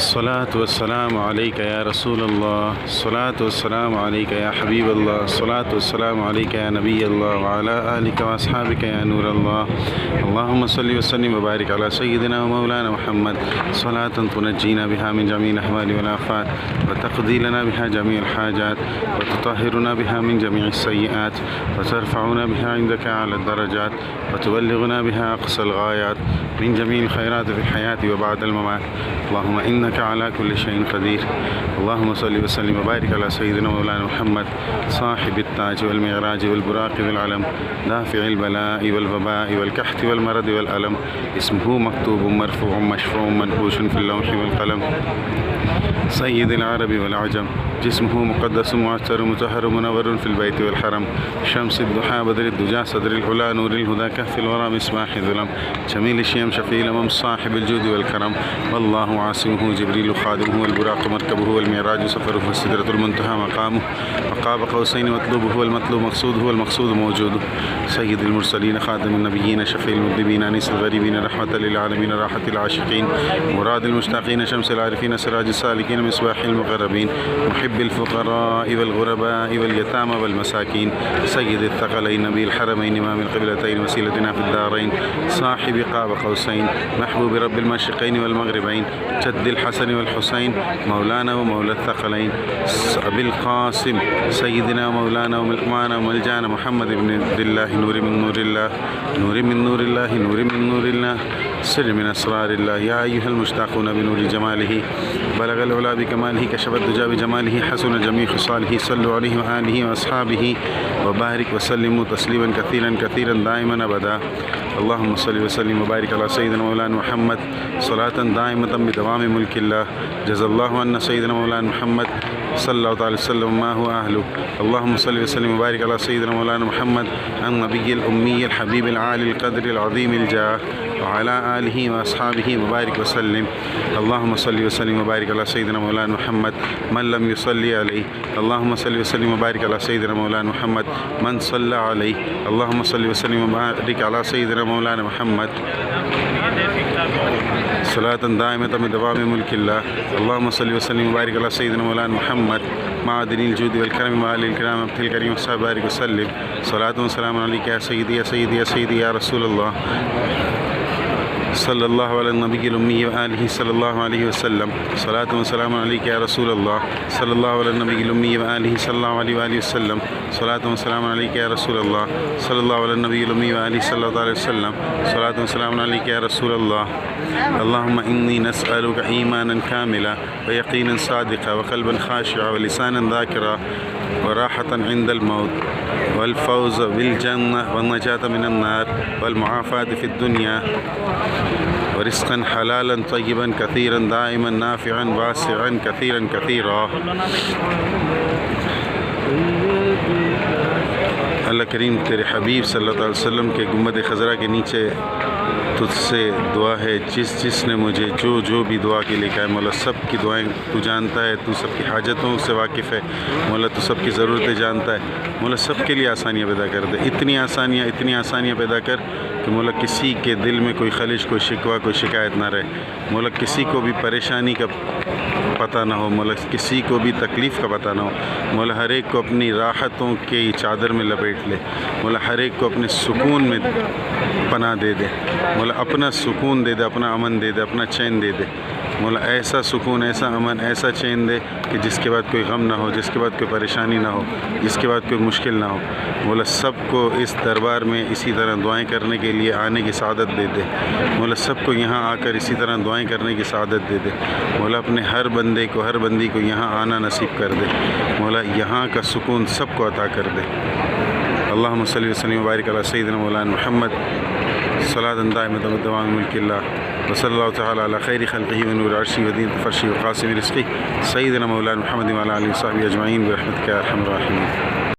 अस्सलातु वस्सलामु अलैका या रसूलल्लाह, अस्सलातु वस्सलामु अलैका या हबीबल्लाह, अस्सलातु वस्सलामु अलैका या नबीयल्लाह व अला आलिका व अस्हाबिका या नूरल्लाह। अल्लाहुम्मा सल्लि व सल्लिम व बारिक अला सय्यिदिना व मौलाना मुहम्मद सलातन तुनज्जीना बिहा मिन जमील अहवालि वल आफात व तक़दी लना बिहा जमीअल हाजात व तुतहिरुना बिहा मिन जमीइस सय्यिआत व तरफ़उना बिहा इंदका अला दरजात व तुबल्लिगुना बिहा अक़सल गायात मिन जमीइल खैरात फ़िल हयाति व बअदल ममात। अल्लाहुम्मा इन्नका अला कुल्लि शैइन क़दीर। अल्लाहुम्मा सल्लि व सल्लिम व बारिक अला सय्यिदिना मौलाना मुहम्मद साहिबित ताज वल मिअराज वल बुराक़ वल अलम दाफ़िइल बलाइ वल वबाइ वल कहति वल मरद वल अलम इस्मुहु मक्तूबुम मरफ़ूउम मशफ़ूउम मनक़ूशुन फ़िल लौहि वल क़लम सय्यिदिल अरबि वल अजम जिस्मुहु मुक़द्दसुम मुअत्तरुम मुतहहरुम मुनव्वरुन फ़िल बैति वल हरम शम्सिद दुहा बदरिद दुजा सदरिल उला नूरिल हुदा कहफ़िल वरा मिस्बाहिद ज़ुलम जमील शियम शफ़ील अमम साहिबिल जूदि वल करम वल्लाहु आसिमुहु जिब्रील ख़ादिमुहु वल बुराक़ मरकबुहु वल मिअराज सफ़रुहु व सिदरतुल मुंतहा मक़ामुहु व क़ाब क़ौसैन मतलूबुहु वल मतलूब मक़सूदुहु वल मक़सूद मौजूदुहु सय्यिदुल मुरसलीन ख़ातिमुन नबिय्यीन शफ़ीउल मुज़निबीन अनीसिल ग़रीबीन रहमतल लिल आलमीन राहतिल आशिक़ीन मुरादिल मुश्ताक़ीन शम्सिल आरिफ़ीन सिराजिस सालिकीन मिस्बाहिल मुक़र्रबीन मुहिब्बिल फ़ुक़राइ वल ग़ुरबाइ वल यतामा वल मसाकीन सय्यिदिल थक़लैन नबील हरमैन इमामिल क़िबलतैन वसीलतिना फ़िद दारैन साहिबि क़ाब क़ौसैन महबूबि रब्बिल मशरिक़ैन वल मग़रिबैन जद्दिल हसन वल हुसैन मौलाना व मौला थक़लैन अबिल क़ासिम सय्यिदिना मौलाना व मलकमाना मलजाना मुहम्मद इब्न अब्दिल्लाह नूरि मिन नूरिल्लाह नूरि मिन नूरिल्लाह नूरि मिन नूरिल्लाह सिर मिन असरारिल्लाह या अय्युहल मुश्ताक़ून बिनूरि जमालिही बलगल उला बिकमालिही कशफत दुजा बिजमालिही हसन जमी ख़िसालिही सल्लु अलैहि व आलिहि व अस्हाबिही व बारिक व सल्लिमु तस्लीमन कसीरन कसीरन दाइमन अबदा। अल्लाहुम्मा सल्लि व सल्लिम व बारिक अला सय्यिदिना मौलाना मुहम्मद सलातन दाइमतन बिदवामि मुल्किल्लाह जज़ल्लाहु अन्ना सय्यिदिना मौलाना मुहम्मद सल्लल्लाहु अलैहि वसल्लम मा हुवा अहलु। अल्लाहुम्मा सल्लि व सल्लिम व बारिक अला सय्यिदिना मौलाना मुहम्मद अन नबिय्यिल उम्मिय्यिल हबीबिल आलिल क़द्रिल अज़ीमिल जाह व अला आलिहि व अस्हाबिहि व बारिक व सल्लिम। अल्लाहुम्मा सल्लि व सल्लिम व बारिक अला सय्यिदिना मौलाना मुहम्मद मन लम युसल्लि अलैहि। अल्लाहुम्मा सल्लि व सल्लिम व बारिक अला सय्यिदिना मौलाना मुहम्मद मन सल्ला अलैहि। अल्लाहुम्मा सल्लि व सल्लिम व बारिक अला सय्यिदिना मौलाना मुहम्मद सलातन दाइमतन बिदवामि मुल्किल्लाह। अल्लाहुम्मा सल्लि व सल्लिम व बारिक अला सय्यिदिना मौलाना मुहम्मद माअदिनिल जूदि वल करम व आलिल किराम अब्दिल करीम व बारिक व सल्लिम सलातun व सलामुन अलैका या सय्यिदी या सय्यिदी या सय्यिदी या रसूलल्लाह सल्लल्लाहु अला नबिय्यिल उम्मी व आलिहि सल्लल्लाहु अलैहि वसल्लम सलातun व सलामुन अलैका या रसूलल्लाह सल्लल्लाहु अला नबिय्यिल उम्मी व आलिहि सल्लल्लाहु अलैहि वसल्लम सलातun व सलामुन अलैका या रसूलल्लाह सल्लल्लाहु अला नबिय्यिल उम्मी व आलिहि सल्लल्लाहु अलैहि वसल्लम सलातun व सलामुन अलैका या रसूलल्लाह। अल्लाहुम्मा इन्नी नस्अलुका ईमानन कामिला व यक़ीनन सादिक़ा व क़ल्बन ख़ाशिअ व लिसानन ज़ाकिरा व राहतन इंदल मौत वल फ़ौज़ बिल जन्नह व नजात मिनन नार वल मुआफ़ात फ़िद दुनिया व रिज़्क़न हलालन तय्यिबन कसीरन दाइमन नाफ़िअन वासिअन कसीरन कसीरा। अल्लाह करीम तेरे हबीब सल्लल्लाहु अलैहि वसल्लम के गुंबद ख़ज़रा के नीचे तुझसे दुआ है जिसने मुझे जो भी दुआ के लिए कहा है मौला सब की दुआएं तू जानता है, तू सबकी हाजतों से वाकिफ़ है मौला, तू सबकी ज़रूरतें जानता है मौला, सब के लिए आसानियाँ पैदा कर दे। इतनी आसानियाँ पैदा कर कि मौला किसी के दिल में कोई खलिश, कोई शिकवा, कोई शिकायत ना रहे मौला, किसी को भी परेशानी का पता ना हो मौला, किसी को भी तकलीफ़ का पता ना हो मौला, हर एक को अपनी राहतों के चादर में लपेट ले मौला, हर एक को अपने सुकून में पनाह दे दे मौला, अपना सुकून दे दे, अपना अमन दे दे, अपना चैन दे दे मौला, ऐसा सुकून, ऐसा अमन, ऐसा चैन दे कि जिसके बाद कोई गम ना हो, जिसके बाद कोई परेशानी ना हो, जिसके बाद कोई मुश्किल ना हो मौला, सबको इस दरबार में इसी तरह दुआएं करने के लिए आने की सआदत दे दे मौला, सबको यहाँ आकर इसी तरह दुआएं करने की सआदत दे दे मौला, अपने हर बंदे को, हर बंदी को यहाँ आना नसीब कर दे मौला, यहाँ का सुकून सबको अता कर दे। अल्लाहुम्मा सल्लि व सल्लिम व बारिक अला सय्यिदिना मौलाना मुहम्मद सलातन दाइमतन बिदवामि मुल्किल्लाह व सल्लल्लाहु तआला अला खैरि खल्क़िही व नूरि अर्शिही व दीन फ़र्शिही व क़ासिमि रिज़्क़िही सय्यिदिना मौलाना मुहम्मद व अला आलिहि व सहबिही अजमईन बिरहमतिका या अरहमर राहिमीन।